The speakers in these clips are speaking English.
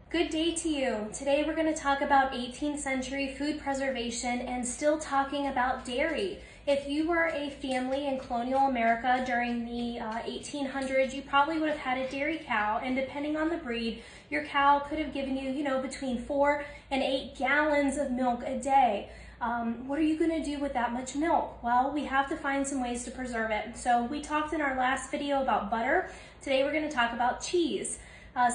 Good day to you. Today we're going to talk about 18th century food preservation and still talking about dairy. If you were a family in colonial America during the 1800s, you probably would have had a dairy cow, and depending on the breed, your cow could have given you, between 4 and 8 gallons of milk a day. What are you going to do with that much milk? Well, we have to find some ways to preserve it. So we talked in our last video about butter. Today we're going to talk about cheese.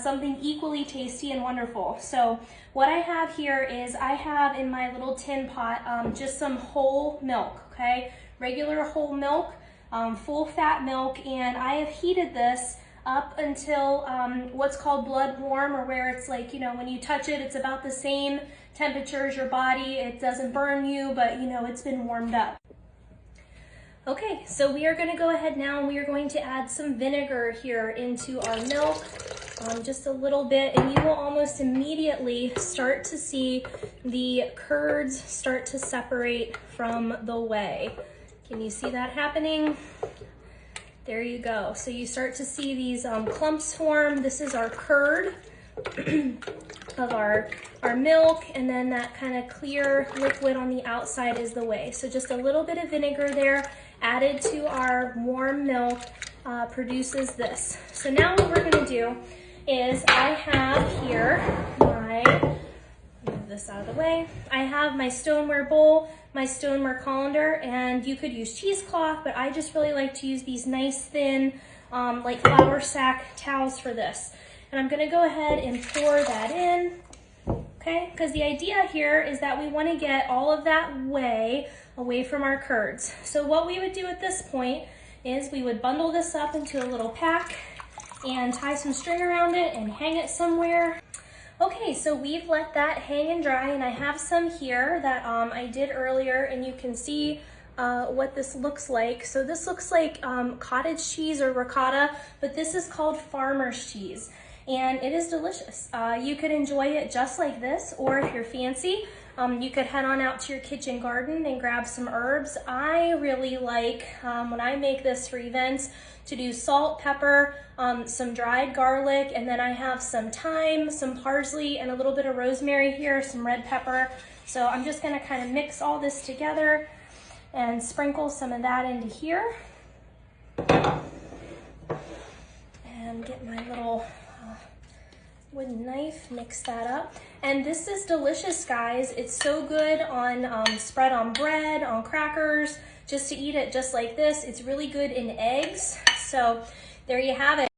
Something equally tasty and wonderful. So what I have here is I have in my little tin pot just some whole milk, okay? Regular whole milk, full fat milk, and I have heated this up until what's called blood warm, or where it's like, when you touch it, it's about the same temperature as your body. It doesn't burn you, but it's been warmed up. Okay, so we are going to go ahead now and we are going to add some vinegar here into our milk. Just a little bit, and you will almost immediately start to see the curds start to separate from the whey. Can you see that happening? There you go. So you start to see these clumps form. This is our curd of our milk, and then that kind of clear liquid on the outside is the whey. So just a little bit of vinegar there added to our warm milk produces this. So now what we're going to do is I have here move this out of the way. I have my stoneware bowl, my stoneware colander, and you could use cheesecloth, but I just really like to use these nice thin like flour sack towels for this. And I'm gonna go ahead and pour that in, okay? Because the idea here is that we wanna get all of that whey away from our curds. So what we would do at this point is we would bundle this up into a little pack and tie some string around it and hang it somewhere. Okay, so we've let that hang and dry, and I have some here that I did earlier, and you can see what this looks like. So this looks like cottage cheese or ricotta, but this is called farmer's cheese, and it is delicious. You could enjoy it just like this, or if you're fancy, you could head on out to your kitchen garden and grab some herbs. I really like, when I make this for events, to do salt, pepper, some dried garlic, and then I have some thyme, some parsley, and a little bit of rosemary here, some red pepper. So I'm just gonna kind of mix all this together and sprinkle some of that into here. And get my little wooden knife, mix that up. And this is delicious, guys. It's so good on spread on bread, on crackers, just to eat it just like this. It's really good in eggs. So there you have it.